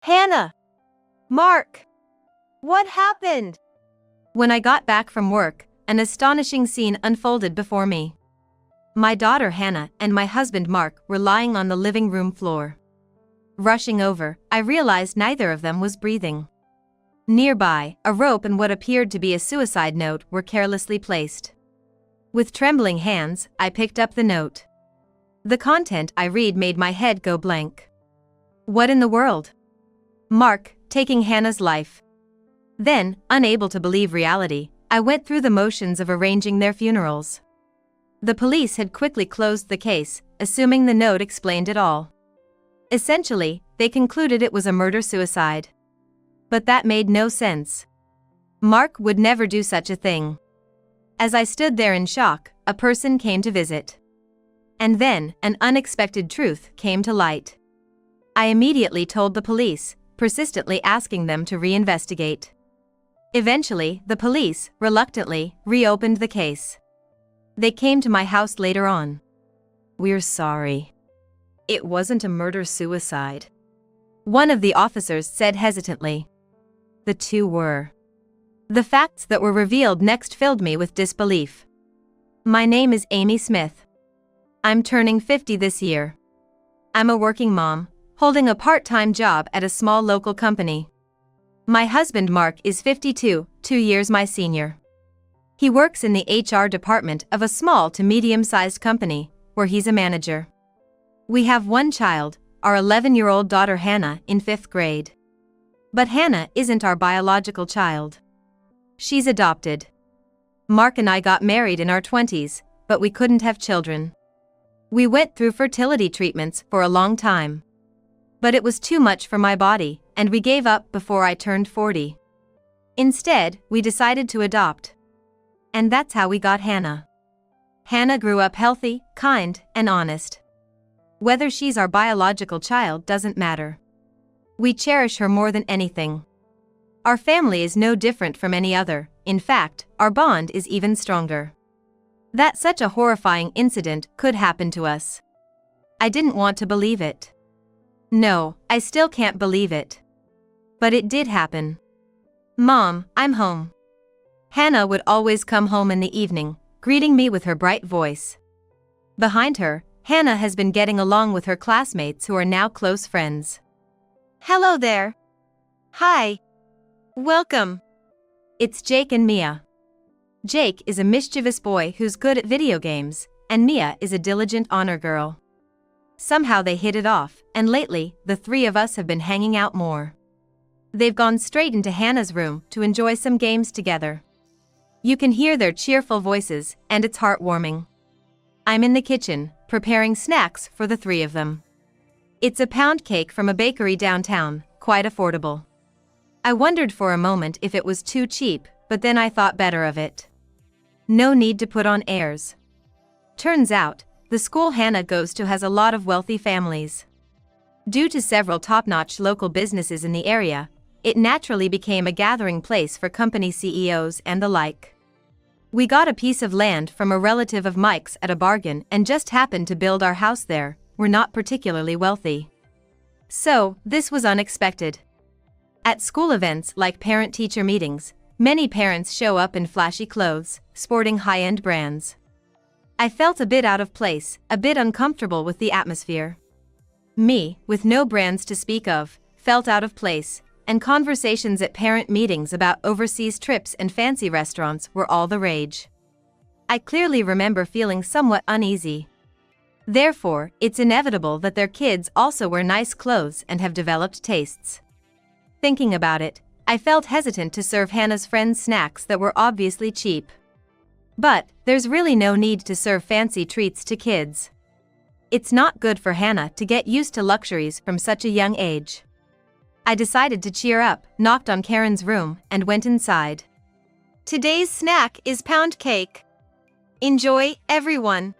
Hannah! Mark! What happened? When I got back from work, an astonishing scene unfolded before me. My daughter Hannah and my husband Mark were lying on the living room floor. Rushing over, I realized neither of them was breathing. Nearby, a rope and what appeared to be a suicide note were carelessly placed. With trembling hands, I picked up the note. The content I read made my head go blank. What in the world? Mark, taking Hannah's life. Then, unable to believe reality, I went through the motions of arranging their funerals. The police had quickly closed the case, assuming the note explained it all. Essentially, they concluded it was a murder-suicide. But that made no sense. Mark would never do such a thing. As I stood there in shock, a person came to visit. And then, an unexpected truth came to light. I immediately told the police, persistently asking them to reinvestigate. Eventually, the police, reluctantly, reopened the case. They came to my house later on. "We're sorry. It wasn't a murder-suicide," one of the officers said hesitantly. The two were. The facts that were revealed next filled me with disbelief. My name is Amy Smith. I'm turning 50 this year. I'm a working mom, holding a part-time job at a small local company. My husband Mark is 52, 2 years my senior. He works in the HR department of a small to medium-sized company, where he's a manager. We have one child, our 11-year-old daughter Hannah, in 5th grade. But Hannah isn't our biological child. She's adopted. Mark and I got married in our 20s, but we couldn't have children. We went through fertility treatments for a long time. But it was too much for my body, and we gave up before I turned 40. Instead, we decided to adopt. And that's how we got Hannah. Hannah grew up healthy, kind, and honest. Whether she's our biological child doesn't matter. We cherish her more than anything. Our family is no different from any other. In fact, our bond is even stronger. That such a horrifying incident could happen to us. I didn't want to believe it. No, I still can't believe it. But it did happen. "Mom, I'm home." Hannah would always come home in the evening, greeting me with her bright voice. Behind her, Hannah has been getting along with her classmates who are now close friends. Hello there. Hi. Welcome. It's Jake and Mia. Jake is a mischievous boy who's good at video games, and Mia is a diligent honor girl. Somehow they hit it off, and lately, the three of us have been hanging out more. They've gone straight into Hannah's room to enjoy some games together. You can hear their cheerful voices, and it's heartwarming. I'm in the kitchen, preparing snacks for the three of them. It's a pound cake from a bakery downtown, quite affordable. I wondered for a moment if it was too cheap, but then I thought better of it. No need to put on airs. Turns out, the school Hannah goes to has a lot of wealthy families. Due to several top-notch local businesses in the area, it naturally became a gathering place for company CEOs and the like. We got a piece of land from a relative of Mike's at a bargain and just happened to build our house there. We're not particularly wealthy. So, this was unexpected. At school events like parent-teacher meetings, many parents show up in flashy clothes, sporting high-end brands. I felt a bit out of place, a bit uncomfortable with the atmosphere. Me, with no brands to speak of, felt out of place, and conversations at parent meetings about overseas trips and fancy restaurants were all the rage. I clearly remember feeling somewhat uneasy. Therefore, it's inevitable that their kids also wear nice clothes and have developed tastes. Thinking about it, I felt hesitant to serve Hannah's friends snacks that were obviously cheap. But, there's really no need to serve fancy treats to kids. It's not good for Hannah to get used to luxuries from such a young age. I decided to cheer up, knocked on Karen's room, and went inside. Today's snack is pound cake. Enjoy, everyone.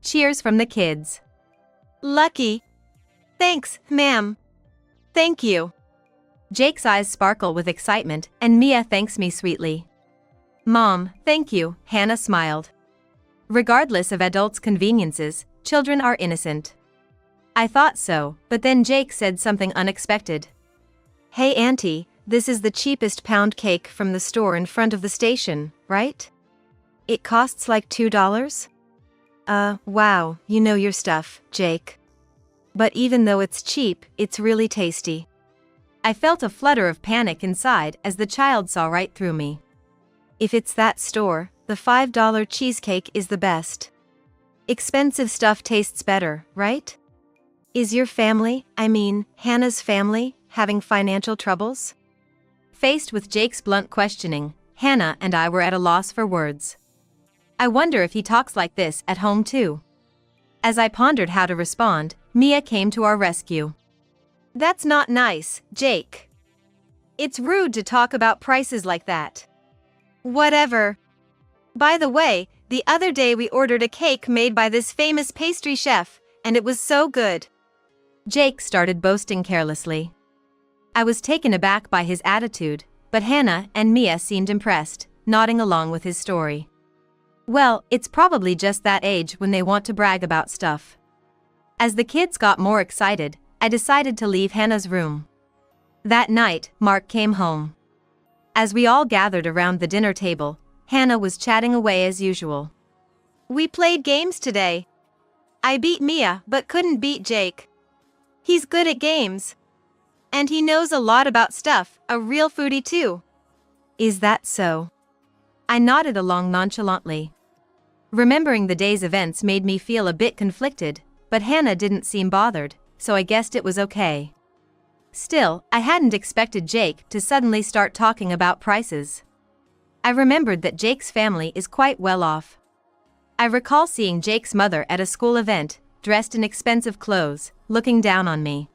Cheers from the kids. Lucky. Thanks, ma'am. Thank you. Jake's eyes sparkle with excitement, and Mia thanks me sweetly. Mom, thank you, Hannah smiled. Regardless of adults' conveniences, children are innocent. I thought so, but then Jake said something unexpected. Hey auntie, this is the cheapest pound cake from the store in front of the station, right? It costs like $2? Wow, you know your stuff, Jake. But even though it's cheap, it's really tasty. I felt a flutter of panic inside as the child saw right through me. If it's that store, the $5 cheesecake is the best. Expensive stuff tastes better, right? Is your family, Hannah's family, having financial troubles? Faced with Jake's blunt questioning, Hannah and I were at a loss for words. I wonder if he talks like this at home too. As I pondered how to respond, Mia came to our rescue. That's not nice, Jake. It's rude to talk about prices like that. Whatever. By the way, the other day we ordered a cake made by this famous pastry chef, and it was so good. Jake started boasting carelessly. I was taken aback by his attitude, but Hannah and Mia seemed impressed, nodding along with his story. Well, it's probably just that age when they want to brag about stuff. As the kids got more excited, I decided to leave Hannah's room. That night, Mark came home. As we all gathered around the dinner table, Hannah was chatting away as usual. We played games today. I beat Mia but couldn't beat Jake. He's good at games. And he knows a lot about stuff, a real foodie too. Is that so? I nodded along nonchalantly. Remembering the day's events made me feel a bit conflicted, but Hannah didn't seem bothered, so I guessed it was okay. Still, I hadn't expected Jake to suddenly start talking about prices. I remembered that Jake's family is quite well off. I recall seeing Jake's mother at a school event, dressed in expensive clothes, looking down on me.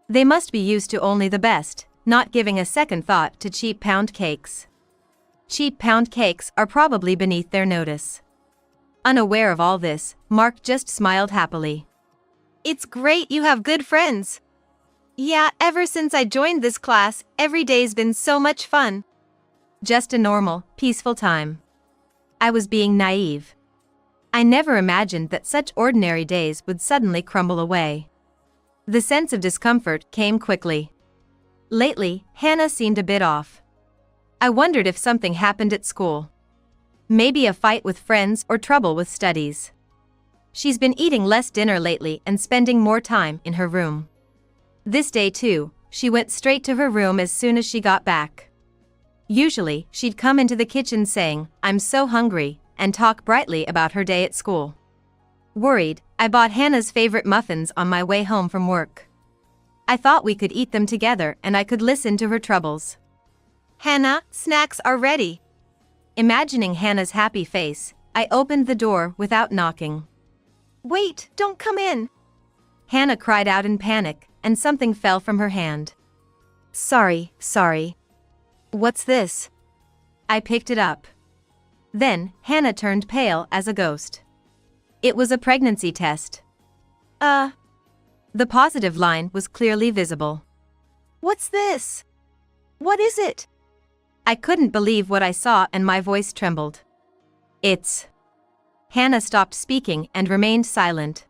They must be used to only the best, not giving a second thought to cheap pound cakes. Cheap pound cakes are probably beneath their notice. Unaware of all this, Mark just smiled happily. It's great you have good friends. Yeah, ever since I joined this class, every day's been so much fun. Just a normal, peaceful time. I was being naive. I never imagined that such ordinary days would suddenly crumble away. The sense of discomfort came quickly. Lately, Hannah seemed a bit off. I wondered if something happened at school. Maybe a fight with friends or trouble with studies. She's been eating less dinner lately and spending more time in her room. This day too, she went straight to her room as soon as she got back. Usually, she'd come into the kitchen saying, "I'm so hungry," and talk brightly about her day at school. Worried, I bought Hannah's favorite muffins on my way home from work. I thought we could eat them together and I could listen to her troubles. Hannah, snacks are ready. Imagining Hannah's happy face, I opened the door without knocking. Wait, don't come in. Hannah cried out in panic, and something fell from her hand. Sorry. What's this? I picked it up. Then, Hannah turned pale as a ghost. It was a pregnancy test. The positive line was clearly visible. What's this? What is it? I couldn't believe what I saw and my voice trembled. It's... Hannah stopped speaking and remained silent.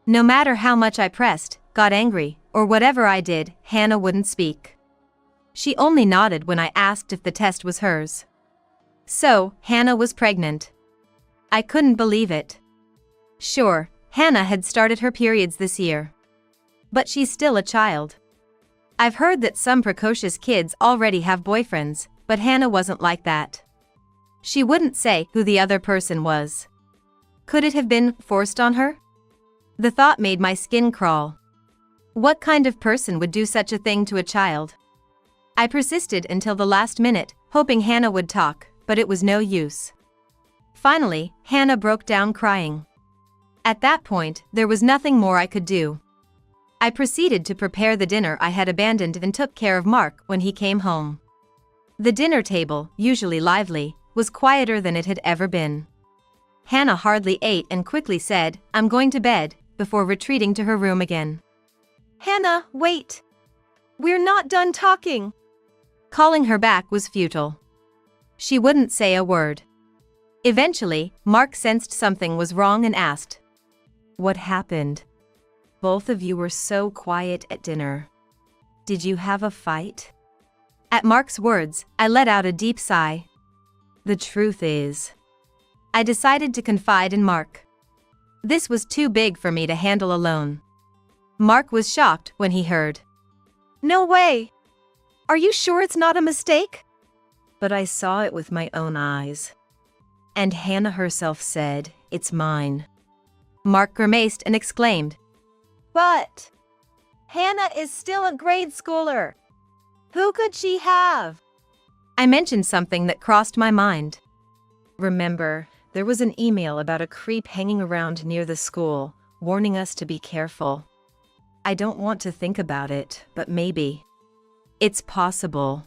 No matter how much I pressed, got angry, or whatever I did, Hannah wouldn't speak. She only nodded when I asked if the test was hers. So, Hannah was pregnant. I couldn't believe it. Sure, Hannah had started her periods this year. But she's still a child. I've heard that some precocious kids already have boyfriends, but Hannah wasn't like that. She wouldn't say who the other person was. Could it have been forced on her? The thought made my skin crawl. What kind of person would do such a thing to a child? I persisted until the last minute, hoping Hannah would talk, but it was no use. Finally, Hannah broke down crying. At that point, there was nothing more I could do. I proceeded to prepare the dinner I had abandoned and took care of Mark when he came home. The dinner table, usually lively, was quieter than it had ever been. Hannah hardly ate and quickly said, "I'm going to bed," before retreating to her room again. Hannah, wait. We're not done talking. Calling her back was futile. She wouldn't say a word. Eventually, Mark sensed something was wrong and asked, "What happened? Both of you were so quiet at dinner." Did you have a fight? At Mark's words, I let out a deep sigh. The truth is, I decided to confide in Mark. This was too big for me to handle alone. Mark was shocked when he heard. No way! Are you sure it's not a mistake? But I saw it with my own eyes. And Hannah herself said, "It's mine." Mark grimaced and exclaimed, But Hannah is still a grade schooler. Who could she have? I mentioned something that crossed my mind. Remember, there was an email about a creep hanging around near the school, warning us to be careful. I don't want to think about it, but maybe. It's possible.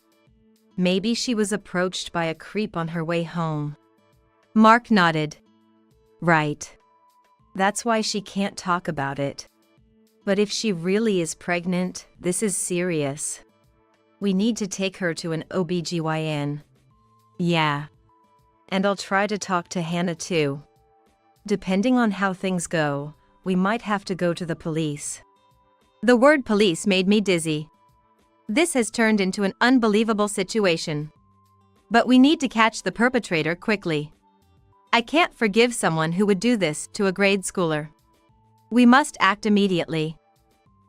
Maybe she was approached by a creep on her way home. Mark nodded. Right. That's why she can't talk about it. But if she really is pregnant, this is serious. We need to take her to an OBGYN. Yeah. And I'll try to talk to Hannah too. Depending on how things go, we might have to go to the police. The word police made me dizzy. This has turned into an unbelievable situation. But we need to catch the perpetrator quickly. I can't forgive someone who would do this to a grade schooler. We must act immediately.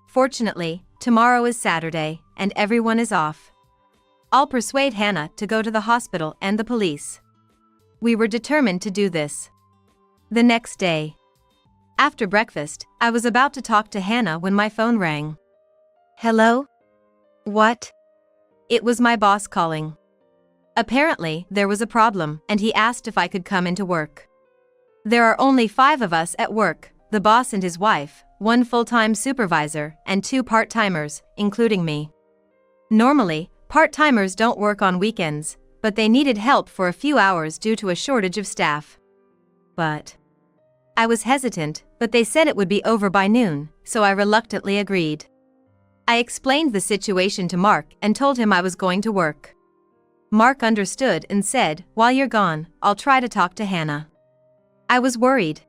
Fortunately, tomorrow is Saturday, and everyone is off. I'll persuade Hannah to go to the hospital and the police. We were determined to do this. The next day, after breakfast, I was about to talk to Hannah when my phone rang. Hello? What? It was my boss calling. Apparently, there was a problem, and he asked if I could come into work. There are only 5 of us at work, the boss and his wife, 1 full-time supervisor, and 2 part-timers, including me. Normally, part-timers don't work on weekends, but they needed help for a few hours due to a shortage of staff. But I was hesitant, but they said it would be over by noon, so I reluctantly agreed. I explained the situation to Mark and told him I was going to work. Mark understood and said, "While you're gone, I'll try to talk to Hannah." I was worried.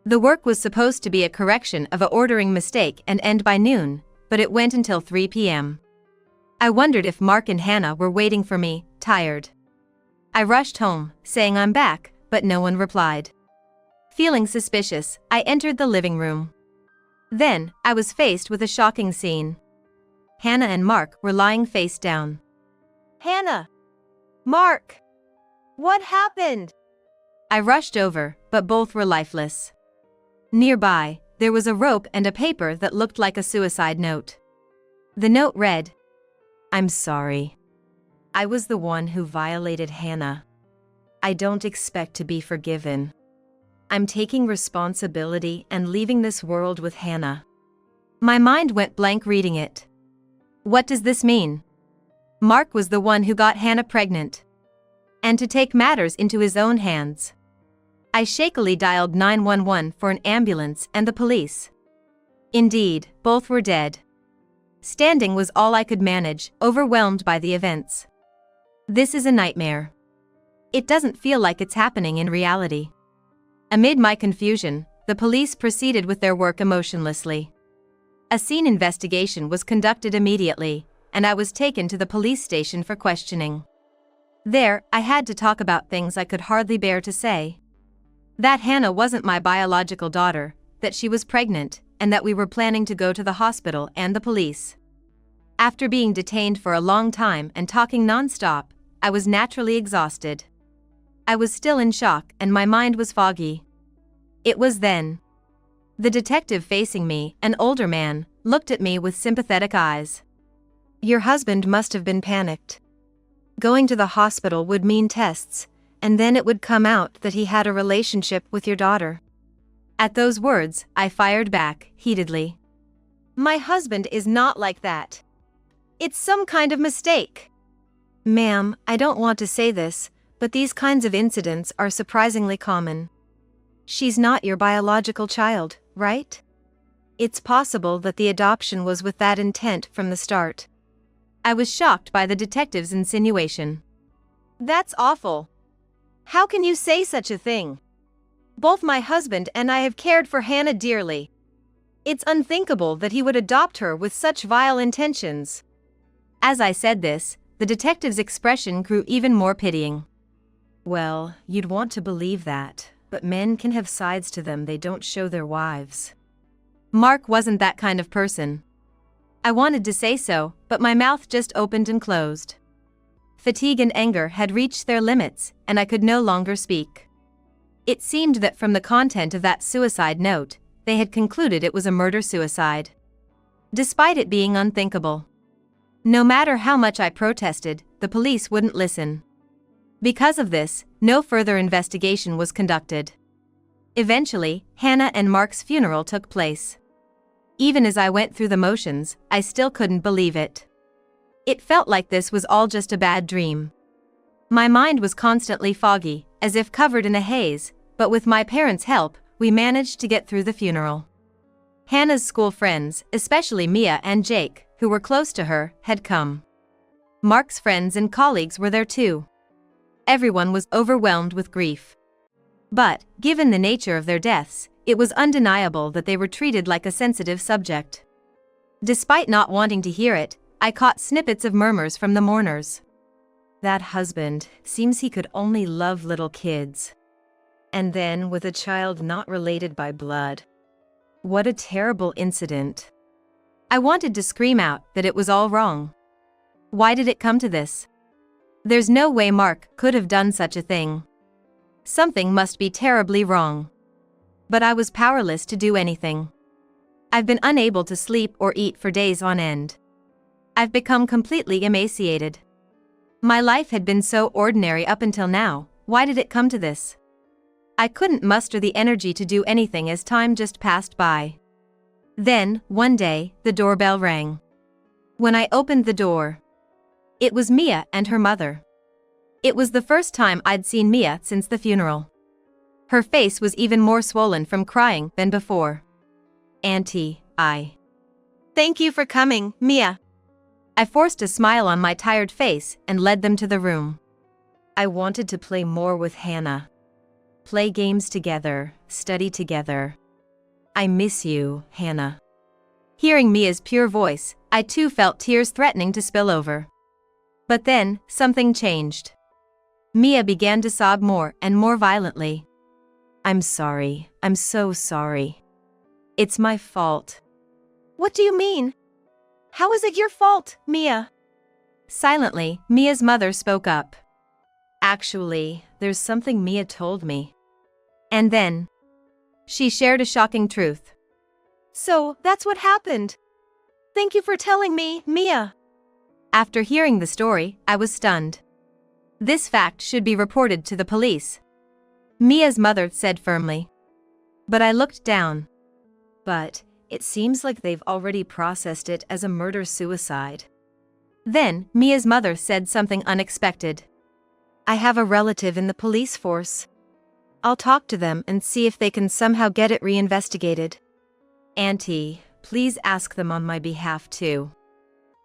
The work was supposed to be a correction of a ordering mistake and end by noon, but it went until 3 p.m. I wondered if Mark and Hannah were waiting for me, tired. I rushed home, saying I'm back, but no one replied. Feeling suspicious, I entered the living room. Then, I was faced with a shocking scene. Hannah and Mark were lying face down. Hannah! Mark! What happened? I rushed over, but both were lifeless. Nearby, there was a rope and a paper that looked like a suicide note. The note read, "I'm sorry. I was the one who violated Hannah. I don't expect to be forgiven. I'm taking responsibility and leaving this world with Hannah." My mind went blank reading it. What does this mean? Mark was the one who got Hannah pregnant. And to take matters into his own hands. I shakily dialed 911 for an ambulance and the police. Indeed, both were dead. Standing was all I could manage, overwhelmed by the events. This is a nightmare. It doesn't feel like it's happening in reality. Amid my confusion, the police proceeded with their work emotionlessly. A scene investigation was conducted immediately, and I was taken to the police station for questioning. There, I had to talk about things I could hardly bear to say. That Hannah wasn't my biological daughter, that she was pregnant, and that we were planning to go to the hospital and the police. After being detained for a long time and talking non-stop, I was naturally exhausted. I was still in shock and my mind was foggy. It was then. The detective facing me, an older man, looked at me with sympathetic eyes. Your husband must have been panicked. Going to the hospital would mean tests, and then it would come out that he had a relationship with your daughter. At those words, I fired back, heatedly. My husband is not like that. It's some kind of mistake. Ma'am, I don't want to say this, but these kinds of incidents are surprisingly common. She's not your biological child, right? It's possible that the adoption was with that intent from the start. I was shocked by the detective's insinuation. That's awful. How can you say such a thing? Both my husband and I have cared for Hannah dearly. It's unthinkable that he would adopt her with such vile intentions. As I said this, the detective's expression grew even more pitying. Well, you'd want to believe that, but men can have sides to them they don't show their wives. Mark wasn't that kind of person. I wanted to say so, but my mouth just opened and closed. Fatigue and anger had reached their limits, and I could no longer speak. It seemed that from the content of that suicide note, they had concluded it was a murder-suicide. Despite it being unthinkable. No matter how much I protested, the police wouldn't listen. Because of this, no further investigation was conducted. Eventually, Hannah and Mark's funeral took place. Even as I went through the motions, I still couldn't believe it. It felt like this was all just a bad dream. My mind was constantly foggy, as if covered in a haze, but with my parents' help, we managed to get through the funeral. Hannah's school friends, especially Mia and Jake, who were close to her, had come. Mark's friends and colleagues were there too. Everyone was overwhelmed with grief. But, given the nature of their deaths, it was undeniable that they were treated like a sensitive subject. Despite not wanting to hear it, I caught snippets of murmurs from the mourners. That husband, seems he could only love little kids. And then with a child not related by blood. What a terrible incident. I wanted to scream out that it was all wrong. Why did it come to this? There's no way Mark could have done such a thing. Something must be terribly wrong. But I was powerless to do anything. I've been unable to sleep or eat for days on end. I've become completely emaciated. My life had been so ordinary up until now, why did it come to this? I couldn't muster the energy to do anything as time just passed by. Then, one day, the doorbell rang. When I opened the door, it was Mia and her mother. It was the first time I'd seen Mia since the funeral. Her face was even more swollen from crying than before. Auntie, Thank you for coming, Mia. I forced a smile on my tired face and led them to the room. I wanted to play more with Hannah. Play games together, study together. I miss you, Hannah. Hearing Mia's pure voice, I too felt tears threatening to spill over. But then, something changed. Mia began to sob more and more violently. I'm sorry, I'm so sorry. It's my fault. What do you mean? How is it your fault, Mia? Silently, Mia's mother spoke up. Actually, there's something Mia told me. And then, she shared a shocking truth. So, that's what happened. Thank you for telling me, Mia. After hearing the story, I was stunned. This fact should be reported to the police, Mia's mother said firmly. But I looked down. But, it seems like they've already processed it as a murder-suicide. Then, Mia's mother said something unexpected. I have a relative in the police force. I'll talk to them and see if they can somehow get it reinvestigated. Auntie, please ask them on my behalf too.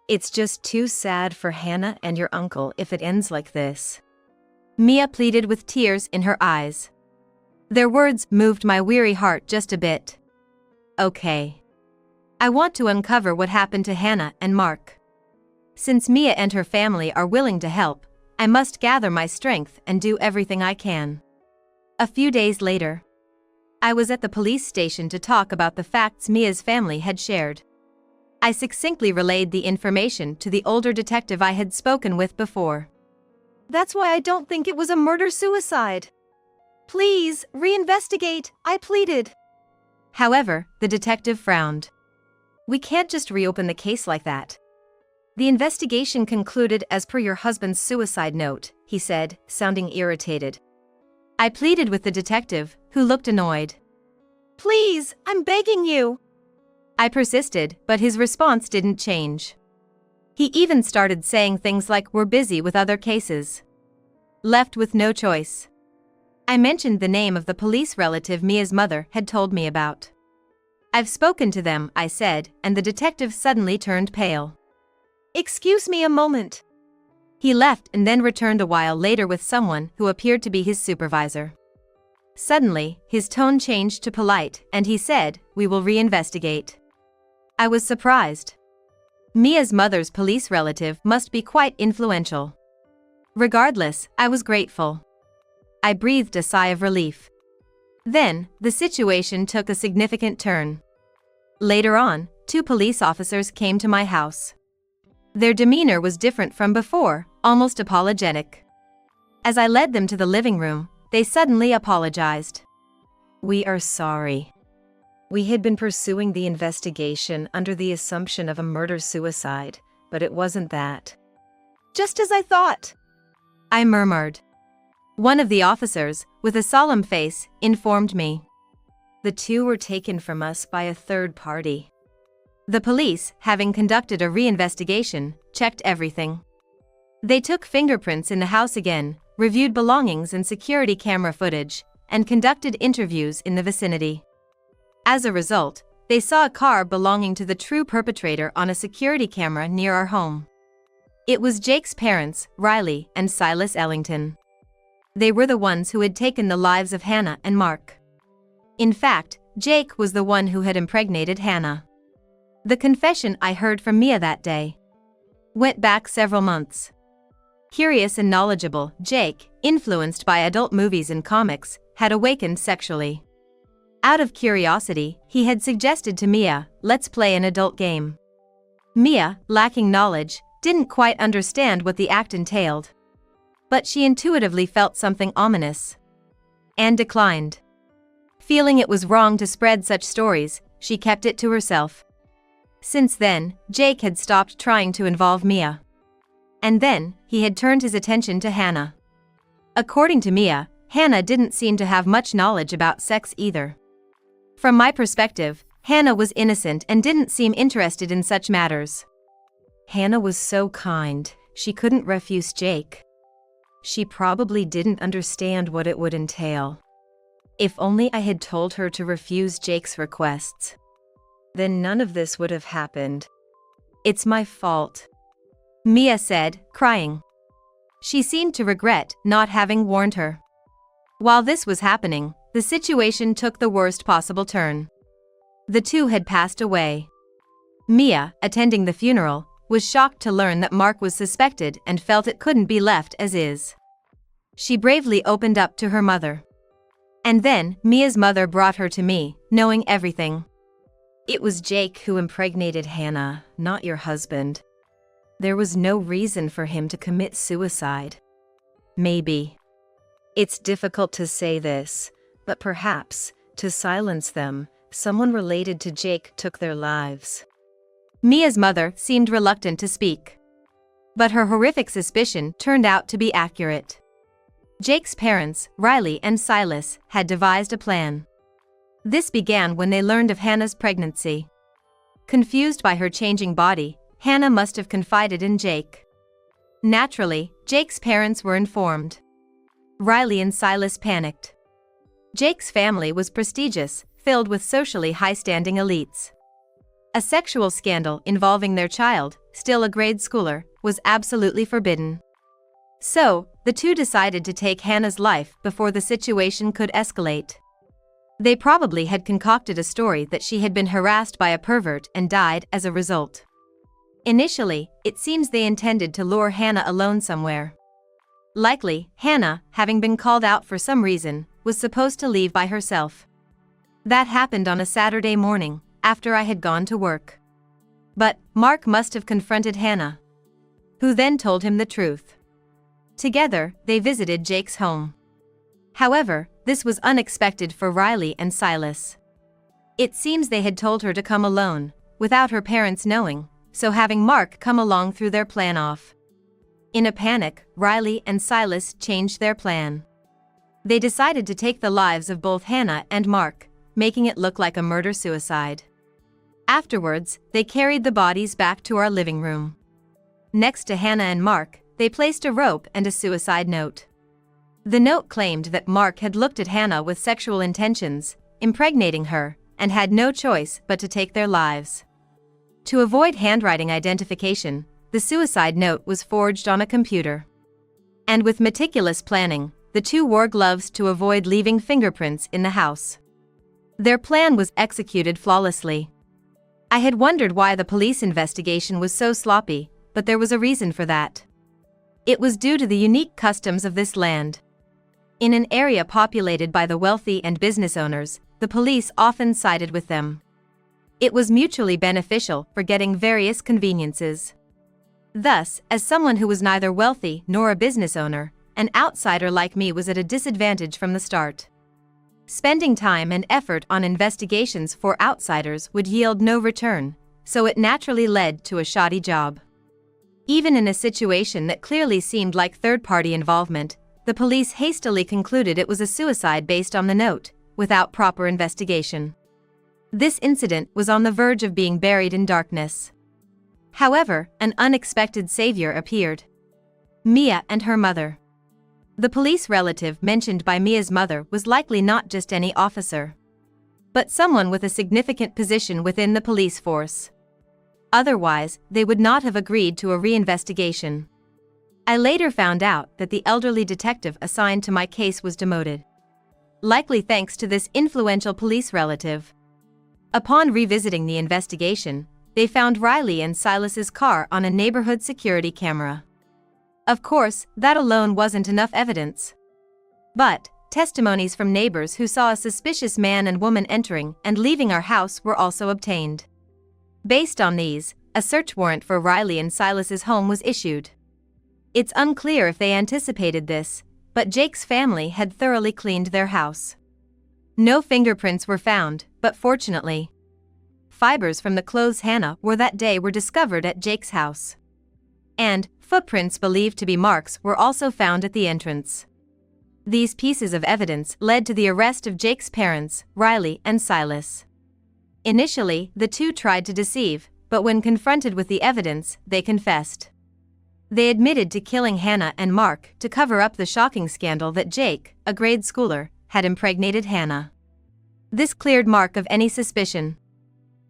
It's just too sad for Hannah and your uncle if it ends like this. Mia pleaded with tears in her eyes. Their words moved my weary heart just a bit. Okay. I want to uncover what happened to Hannah and Mark. Since Mia and her family are willing to help, I must gather my strength and do everything I can. A few days later, I was at the police station to talk about the facts Mia's family had shared. I succinctly relayed the information to the older detective I had spoken with before. That's why I don't think it was a murder-suicide. Please, reinvestigate, I pleaded. However, the detective frowned. We can't just reopen the case like that. The investigation concluded as per your husband's suicide note, he said, sounding irritated. I pleaded with the detective, who looked annoyed. Please, I'm begging you. I persisted, but his response didn't change. He even started saying things like we're busy with other cases. Left with no choice, I mentioned the name of the police relative Mia's mother had told me about. I've spoken to them, I said, and the detective suddenly turned pale. Excuse me a moment. He left and then returned a while later with someone who appeared to be his supervisor. Suddenly, his tone changed to polite, and he said, we will reinvestigate. I was surprised. Mia's mother's police relative must be quite influential. Regardless, I was grateful. I breathed a sigh of relief. Then, the situation took a significant turn. Later on, 2 police officers came to my house. Their demeanor was different from before, almost apologetic. As I led them to the living room, they suddenly apologized. We are sorry. We had been pursuing the investigation under the assumption of a murder-suicide, but it wasn't that. Just as I thought, I murmured. One of the officers, with a solemn face, informed me. The 2 were taken from us by a third party. The police, having conducted a reinvestigation, checked everything. They took fingerprints in the house again, reviewed belongings and security camera footage, and conducted interviews in the vicinity. As a result, they saw a car belonging to the true perpetrator on a security camera near our home. It was Jake's parents, Riley and Silas Ellington. They were the ones who had taken the lives of Hannah and Mark. In fact, Jake was the one who had impregnated Hannah. The confession I heard from Mia that day went back several months. Curious and knowledgeable, Jake, influenced by adult movies and comics, had awakened sexually. Out of curiosity, he had suggested to Mia, let's play an adult game. Mia, lacking knowledge, didn't quite understand what the act entailed. But she intuitively felt something ominous. And declined. Feeling it was wrong to spread such stories, she kept it to herself. Since then, Jake had stopped trying to involve Mia. And then, he had turned his attention to Hannah. According to Mia, Hannah didn't seem to have much knowledge about sex either. From my perspective, Hannah was innocent and didn't seem interested in such matters. Hannah was so kind, she couldn't refuse Jake. She probably didn't understand what it would entail. If only I had told her to refuse Jake's requests. Then none of this would have happened. It's my fault, Mia said, crying. She seemed to regret not having warned her. While this was happening, the situation took the worst possible turn. The 2 had passed away. Mia, attending the funeral, was shocked to learn that Mark was suspected and felt it couldn't be left as is. She bravely opened up to her mother. And then, Mia's mother brought her to me, knowing everything. It was Jake who impregnated Hannah, not your husband. There was no reason for him to commit suicide. Maybe. It's difficult to say this, but perhaps, to silence them, someone related to Jake took their lives. Mia's mother seemed reluctant to speak. But her horrific suspicion turned out to be accurate. Jake's parents, Riley and Silas, had devised a plan. This began when they learned of Hannah's pregnancy. Confused by her changing body, Hannah must have confided in Jake. Naturally, Jake's parents were informed. Riley and Silas panicked. Jake's family was prestigious, filled with socially high-standing elites. A sexual scandal involving their child, still a grade schooler, was absolutely forbidden. So, the 2 decided to take Hannah's life before the situation could escalate. They probably had concocted a story that she had been harassed by a pervert and died as a result. Initially, it seems they intended to lure Hannah alone somewhere. Likely, Hannah, having been called out for some reason, was supposed to leave by herself. That happened on a Saturday morning, after I had gone to work. But Mark must have confronted Hannah, who then told him the truth. Together, they visited Jake's home. However, this was unexpected for Riley and Silas. It seems they had told her to come alone, without her parents knowing, so having Mark come along threw their plan off. In a panic, Riley and Silas changed their plan. They decided to take the lives of both Hannah and Mark, making it look like a murder-suicide. Afterwards, they carried the bodies back to our living room. Next to Hannah and Mark, they placed a rope and a suicide note. The note claimed that Mark had looked at Hannah with sexual intentions, impregnating her, and had no choice but to take their lives. To avoid handwriting identification, the suicide note was forged on a computer. And with meticulous planning, the 2 wore gloves to avoid leaving fingerprints in the house. Their plan was executed flawlessly. I had wondered why the police investigation was so sloppy, but there was a reason for that. It was due to the unique customs of this land. In an area populated by the wealthy and business owners, the police often sided with them. It was mutually beneficial for getting various conveniences. Thus, as someone who was neither wealthy nor a business owner, an outsider like me was at a disadvantage from the start. Spending time and effort on investigations for outsiders would yield no return, so it naturally led to a shoddy job. Even in a situation that clearly seemed like third-party involvement, the police hastily concluded it was a suicide based on the note, without proper investigation. This incident was on the verge of being buried in darkness. However, an unexpected savior appeared. Mia and her mother. The police relative mentioned by Mia's mother was likely not just any officer, but someone with a significant position within the police force. Otherwise, they would not have agreed to a reinvestigation. I later found out that the elderly detective assigned to my case was demoted, likely thanks to this influential police relative. Upon revisiting the investigation, they found Riley and Silas's car on a neighborhood security camera. Of course, that alone wasn't enough evidence. But testimonies from neighbors who saw a suspicious man and woman entering and leaving our house were also obtained. Based on these, a search warrant for Riley and Silas's home was issued. It's unclear if they anticipated this, but Jake's family had thoroughly cleaned their house. No fingerprints were found, but fortunately, fibers from the clothes Hannah wore that day were discovered at Jake's house. And footprints believed to be Mark's were also found at the entrance. These pieces of evidence led to the arrest of Jake's parents, Riley and Silas. Initially, the two tried to deceive, but when confronted with the evidence, they confessed. They admitted to killing Hannah and Mark to cover up the shocking scandal that Jake, a grade schooler, had impregnated Hannah. This cleared Mark of any suspicion.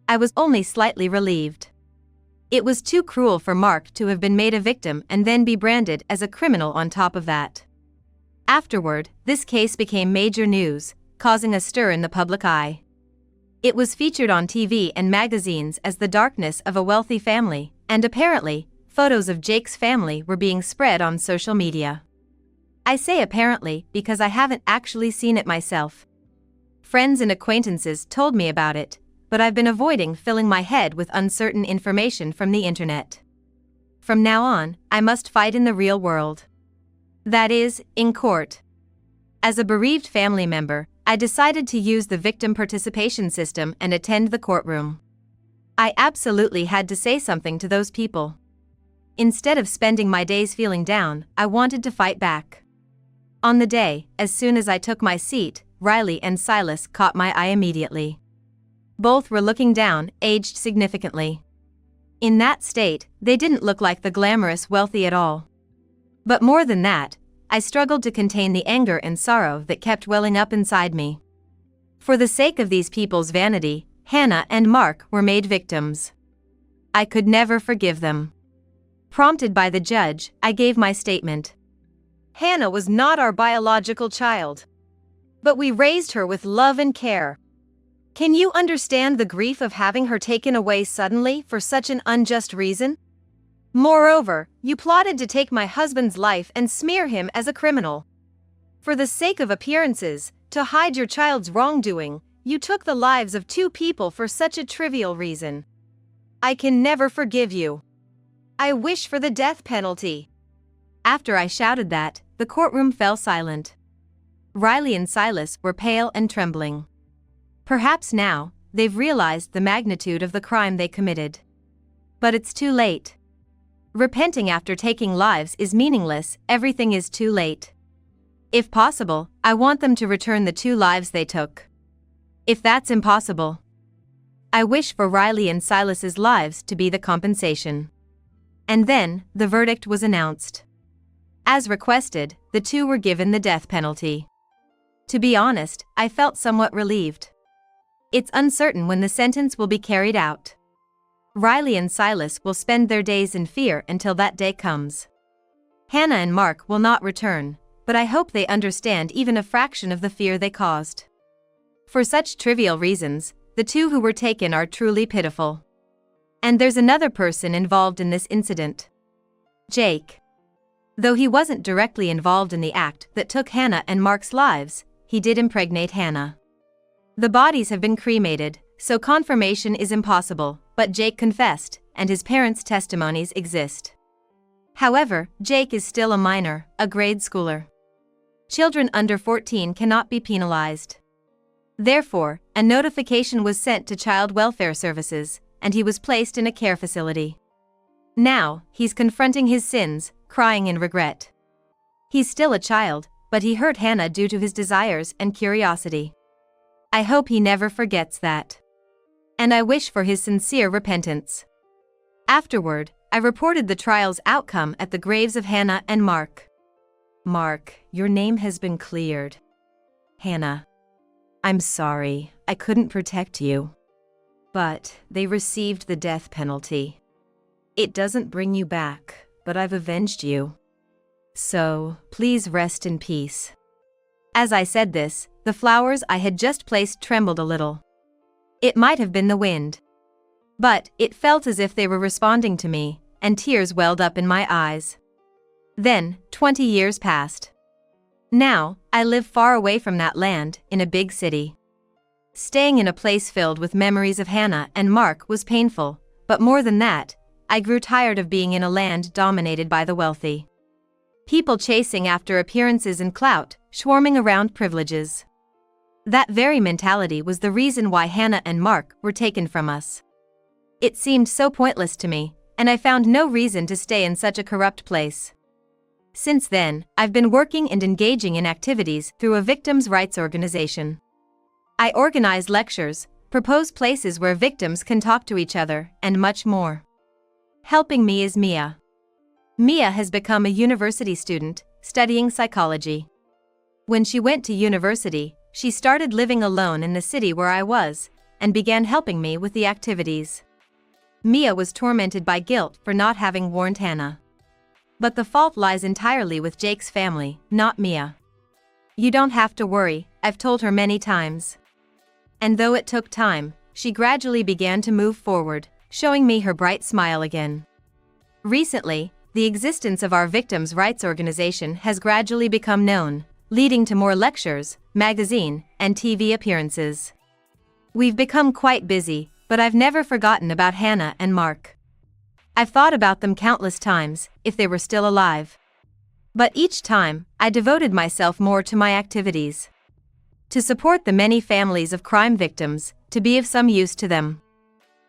I was only slightly relieved. It was too cruel for Mark to have been made a victim and then be branded as a criminal on top of that. Afterward, this case became major news, causing a stir in the public eye. It was featured on TV and magazines as the darkness of a wealthy family, and apparently, photos of Jake's family were being spread on social media. I say apparently because I haven't actually seen it myself. Friends and acquaintances told me about it, but I've been avoiding filling my head with uncertain information from the internet. From now on, I must fight in the real world. That is, in court. As a bereaved family member, I decided to use the victim participation system and attend the courtroom. I absolutely had to say something to those people. Instead of spending my days feeling down, I wanted to fight back. On the day, as soon as I took my seat, Riley and Silas caught my eye immediately. Both were looking down, aged significantly. In that state, they didn't look like the glamorous wealthy at all. But more than that, I struggled to contain the anger and sorrow that kept welling up inside me. For the sake of these people's vanity, Hannah and Mark were made victims. I could never forgive them. Prompted by the judge, I gave my statement. Hannah was not our biological child, but we raised her with love and care. Can you understand the grief of having her taken away suddenly for such an unjust reason? Moreover, you plotted to take my husband's life and smear him as a criminal. For the sake of appearances, to hide your child's wrongdoing, you took the lives of two people for such a trivial reason. I can never forgive you. I wish for the death penalty. After I shouted that, the courtroom fell silent. Riley and Silas were pale and trembling. Perhaps now, they've realized the magnitude of the crime they committed. But it's too late. Repenting after taking lives is meaningless, everything is too late. If possible, I want them to return the 2 lives they took. If that's impossible, I wish for Riley and Silas's lives to be the compensation. And then, the verdict was announced. As requested, the 2 were given the death penalty. To be honest, I felt somewhat relieved. It's uncertain when the sentence will be carried out. Riley and Silas will spend their days in fear until that day comes. Hannah and Mark will not return, but I hope they understand even a fraction of the fear they caused. For such trivial reasons, the two who were taken are truly pitiful. And there's another person involved in this incident. Jake. Though he wasn't directly involved in the act that took Hannah and Mark's lives, he did impregnate Hannah. The bodies have been cremated, so confirmation is impossible, but Jake confessed, and his parents' testimonies exist. However, Jake is still a minor, a grade schooler. Children under 14 cannot be penalized. Therefore, a notification was sent to Child Welfare Services, and he was placed in a care facility. Now, he's confronting his sins, crying in regret. He's still a child, but he hurt Hannah due to his desires and curiosity. I hope he never forgets that. And I wish for his sincere repentance. Afterward, I reported the trial's outcome at the graves of Hannah and Mark. Mark, your name has been cleared. Hannah. I'm sorry, I couldn't protect you. But they received the death penalty. It doesn't bring you back, but I've avenged you. So, please rest in peace. As I said this, the flowers I had just placed trembled a little. It might have been the wind. But it felt as if they were responding to me, and tears welled up in my eyes. Then, 20 years passed. Now, I live far away from that land, in a big city. Staying in a place filled with memories of Hannah and Mark was painful, but more than that, I grew tired of being in a land dominated by the wealthy. People chasing after appearances and clout, swarming around privileges. That very mentality was the reason why Hannah and Mark were taken from us. It seemed so pointless to me, and I found no reason to stay in such a corrupt place. Since then, I've been working and engaging in activities through a victims' rights organization. I organize lectures, propose places where victims can talk to each other, and much more. Helping me is Mia. Mia has become a university student, studying psychology. When she went to university, she started living alone in the city where I was, and began helping me with the activities. Mia was tormented by guilt for not having warned Hannah. But the fault lies entirely with Jake's family, not Mia. You don't have to worry, I've told her many times. And though it took time, she gradually began to move forward, showing me her bright smile again. Recently, the existence of our victims' rights organization has gradually become known, leading to more lectures, magazine, and TV appearances. We've become quite busy, but I've never forgotten about Hannah and Mark. I've thought about them countless times, if they were still alive. But each time, I devoted myself more to my activities. To support the many families of crime victims, to be of some use to them.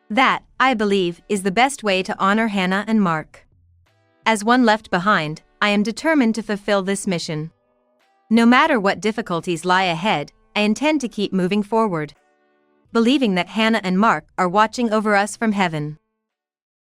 That, I believe, is the best way to honor Hannah and Mark. As one left behind, I am determined to fulfill this mission. No matter what difficulties lie ahead, I intend to keep moving forward. Believing that Hannah and Mark are watching over us from heaven.